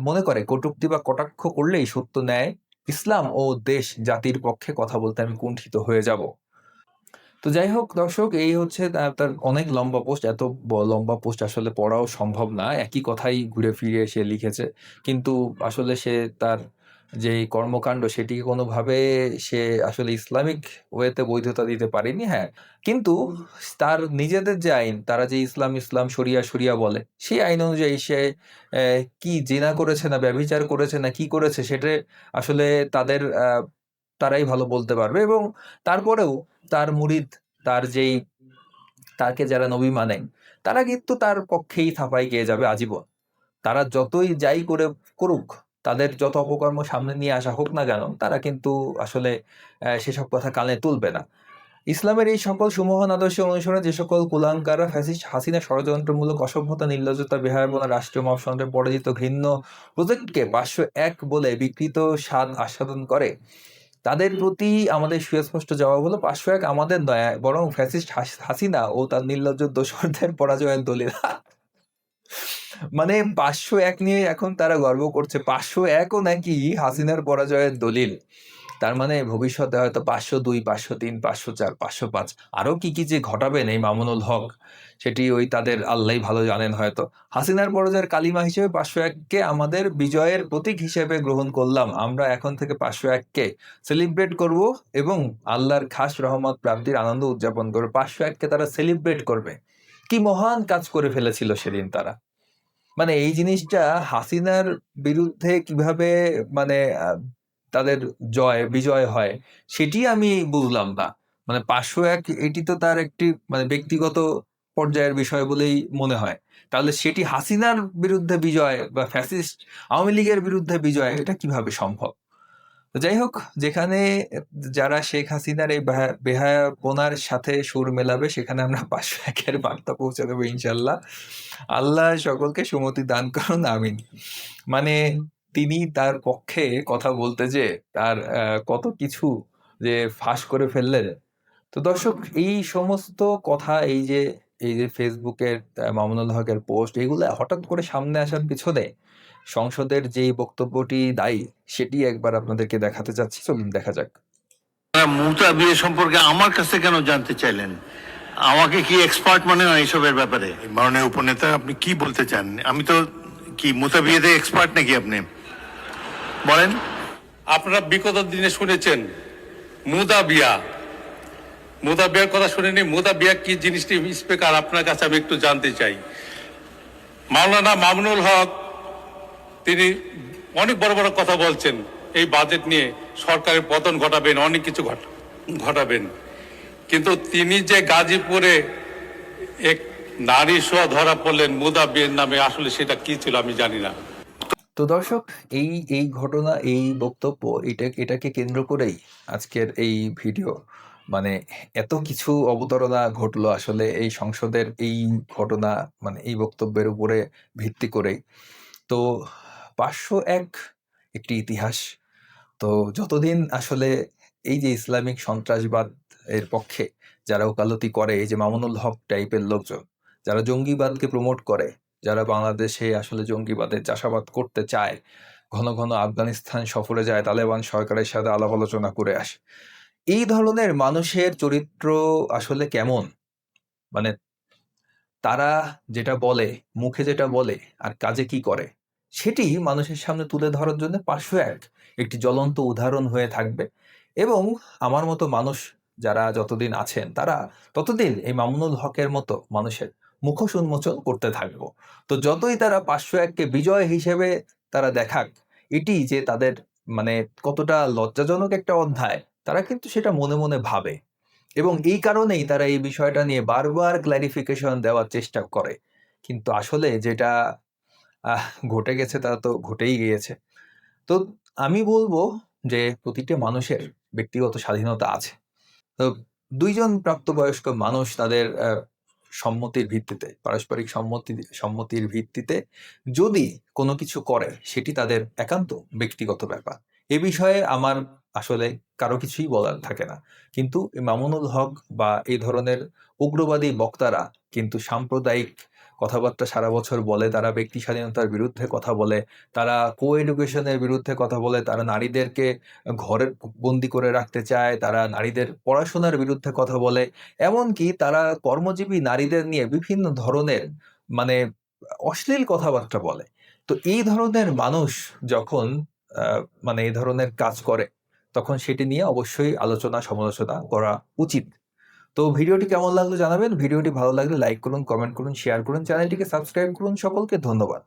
মনে করে কটূক্তি বা কটাক্ষ করলেই সত্য, ন্যায়, ইসলাম ও দেশ জাতির পক্ষে কথা বলতে আমি কুণ্ঠিত হয়ে যাব। তো যাই হোক দর্শক, এই হচ্ছে তার অনেক লম্বা পোস্ট। এত লম্বা পোস্ট আসলে পড়াও সম্ভব না, একই কথাই ঘুরে ফিরে সে লিখেছে। কিন্তু আসলে সে তার যে কর্মকাণ্ড সেটিকে কোনোভাবে সে আসলে ইসলামিক ওয়েতে বৈধতা দিতে পারেনি। হ্যাঁ, কিন্তু তার নিজেদের যে আইন, তারা যে ইসলাম শরিয়া বলে, সেই আইন অনুযায়ী সে কি জিনা করেছে না ব্যভিচার করেছে না কি করেছে, সেটা আসলে তারাই ভালো বলতে পারবে। এবং তারপরেও তার মুরিদ, তাকে যারা নবী মানেন, তারা কিন্তু তার পক্ষেই থাপাই গিয়ে যাবে আজীবন। তারা যতই যাই করুক, তাদের যত অপকর্ম সামনে নিয়ে আসা হোক না কেন, তারা কিন্তু আসলে সেসব কথা কানে তুলবে না। ইসলামের এই সকল সুমহান আদর্শ অনুসরণে যে সকল কুলাঙ্গাররা ফ্যাসিস্ট হাসিনা ষড়যন্ত্রমূলক অসভ্যতা, নির্লজ্জতা, বেহায়াপনা, রাষ্ট্রীয় মহাসন্ত্রাসে পরাজিত ঘৃণ্য প্রজেক্টকে 501 বলে বিকৃত স্বাদ আস্বাদন করে, তাদের প্রতি আমাদের সুস্পষ্ট জবাব হলো 501 আমাদের নয়, বরং ফ্যাসিস্ট হাসিনা ও তার নির্লজ্জ দোসরদের পরাজয়ের দলিল। মানে 501 নিয়ে এখন তারা গর্ব করছে, 501ও নাকি হাসিনার পরাজয়ের দলিল। তার মানে ভবিষ্যতে হয়তো 502, 503, 504, 505 আরো কি কি যে ঘটাবেন এই মামুনুল হক, সেটি ওই তাদের আল্লাহই ভালো জানেন। হয়তো হাসিনার পরাজয়ের কালিমা হিসেবে 501কে আমাদের বিজয়ের প্রতীক হিসেবে গ্রহণ করলাম। আমরা এখন থেকে 501কে সেলিব্রেট করব এবং আল্লাহর খাস রহমত প্রাপ্তির আনন্দ উদযাপন করবে। 501কে তারা সেলিব্রেট করবে। কি মহান কাজ করে ফেলেছিল সেদিন তারা। মানে এই জিনিসটা হাসিনার বিরুদ্ধে কিভাবে মানে তাদের বিজয় হয় সেটি আমি বুঝলাম না। মানে 501 এটি তো তার একটি মানে ব্যক্তিগত পর্যায়ের বিষয় বলেই মনে হয়। তাহলে সেটি হাসিনার বিরুদ্ধে বিজয় বা ফ্যাসিস্ট আওয়ামী লীগের বিরুদ্ধে বিজয়, এটা কিভাবে সম্ভব? তো যাই হোক, যেখানে যারা শেখ হাসিনার এই বেহায়াপনার সাথে সুর মেলাবে সেখানে আমরা 501-এর বার্তা পৌঁছে দেবো ইনশাল্লাহ। আল্লাহ সকলকে সুমতি দান করুন, আমিন। মানে তিনি তার পক্ষে কথা বলতে যে তার কত কিছু যে ফাঁস করে ফেললেন। তো দর্শক, এই সমস্ত কথা এই যে ফেসবুকের মামুনুল হকের পোস্ট, এগুলো হঠাৎ করে সামনে আসার পিছনে সংসদের যেই বক্তব্যটি দায়ী সেটি একবার আপনাদেরকে দেখাতে চাচ্ছি, চলুন দেখা যাক। মুতা বিয়ে সম্পর্কে আমার কাছে কেন জানতে চাইলেন? আমাকে কি এক্সপার্ট মনে হয় এইসবের ব্যাপারে? মাননীয় উপনেতা, আপনি কি বলতে চান? আমি তো কি মুতা বিয়েতে এক্সপার্ট নাকি? আপনি বলেন। আপনারা বিগত দিনে শুনেছেন মুদা বিয়া, মুদা বিয়ার কথা শুনেনি? মুদা বিয়া কি জিনিসটি স্পিকার আপনার কাছে আমি একটু জানতে চাই। মাওলানা মামুনুল হক তিনি অনেক বড় বড় কথা বলছেন, এই বাজেট নিয়ে সরকারের পতন ঘটাবেন, অনেক কিছু ঘটাবেন, কিন্তু তিনি যে গাজীপুরে এক নারী শোয়া ধরা পড়লেন মুদা বিয়ের নামে, আসলে সেটা কি ছিল আমি জানি না। তো দর্শক, এই ঘটনা, এই বক্তব্য, এটাকে কেন্দ্র করেই আজকের এই ভিডিও। মানে এত কিছু অবতারণা ঘটলো আসলে এই সংসদের এই ঘটনা, মানে এই বক্তব্যের উপরে ভিত্তি করেই। তো 501 একটি ইতিহাস। তো যতদিন আসলে এই যে ইসলামিক সন্ত্রাসবাদ এর পক্ষে যারা ওকালতি করে, এই যে মামুনুল হক টাইপের লোকজন, যারা জঙ্গিবাদকে প্রমোট করে, যারা বাংলাদেশে আসলে জঙ্গিবাদের চাষাবাদ করতে চায়, ঘন ঘন আফগানিস্তান সফরে যায়, তালেবান সরকারের সাথে আলাপ আলোচনা করে আসে, এই ধরনের মানুষের চরিত্র আসলে কেমন, মানে তারা যেটা বলে, মুখে যেটা বলে আর কাজে কি করে, সেটি মানুষের সামনে তুলে ধরার জন্য 501 একটি জ্বলন্ত উদাহরণ হয়ে থাকবে। এবং আমার মতো মানুষ যারা যতদিন আছেন তারা ততদিন এই মামুনুল হকের মতো মানুষের মুখোশ উন্মোচন করতে থাকবো। তো যতই তারা 501কে বিজয় হিসেবে তারা দেখাক, এটি যে তাদের মানে কতটা লজ্জাজনক একটা অধ্যায়, তারা কিন্তু সেটা মনে মনে ভাবে এবং এই কারণেই তারা এই বিষয়টা নিয়ে বারবার ক্ল্যারিফিকেশন দেওয়ার চেষ্টা করে। কিন্তু আসলে যেটা ঘটে গেছে তা তো ঘটেই গিয়েছে। তো আমি বলবো যে প্রতিটা মানুষের ব্যক্তিগত স্বাধীনতা আছে। তো 2 জন প্রাপ্তবয়স্ক মানুষ তাদের সম্মতির ভিত্তিতে, পারস্পরিক সম্মতির ভিত্তিতে যদি কোনো কিছু করে, সেটি তাদের একান্ত ব্যক্তিগত ব্যাপার। এ বিষয়ে আমার আসলে কারো কিছুই বলার থাকে না। কিন্তু মামুনুল হক বা এই ধরনের উগ্রবাদী বক্তারা কিন্তু সাম্প্রদায়িক কথাবার্তা সারা বছর বলে, তারা ব্যক্তি স্বাধীনতার বিরুদ্ধে কথা বলে, তারা কো-এডুকেশনের বিরুদ্ধে কথা বলে, তারা নারীদেরকে ঘরে বন্দি করে রাখতে চায়, তারা নারীদের পড়াশোনার বিরুদ্ধে কথা বলে, এমনকি তারা কর্মজীবী নারীদের নিয়ে বিভিন্ন ধরনের মানে অশ্লীল কথাবার্তা বলে। তো এই ধরনের মানুষ যখন মানে এই ধরনের কাজ করে, তখন সেটি নিয়ে অবশ্যই আলোচনা সমালোচনা করা উচিত। তো ভিডিওটি কেমন লাগলো জানাবেন। ভিডিওটি ভালো লাগলে লাইক করুন, কমেন্ট করুন, শেয়ার করুন, চ্যানেলটিকে সাবস্ক্রাইব করুন। সকলকে ধন্যবাদ।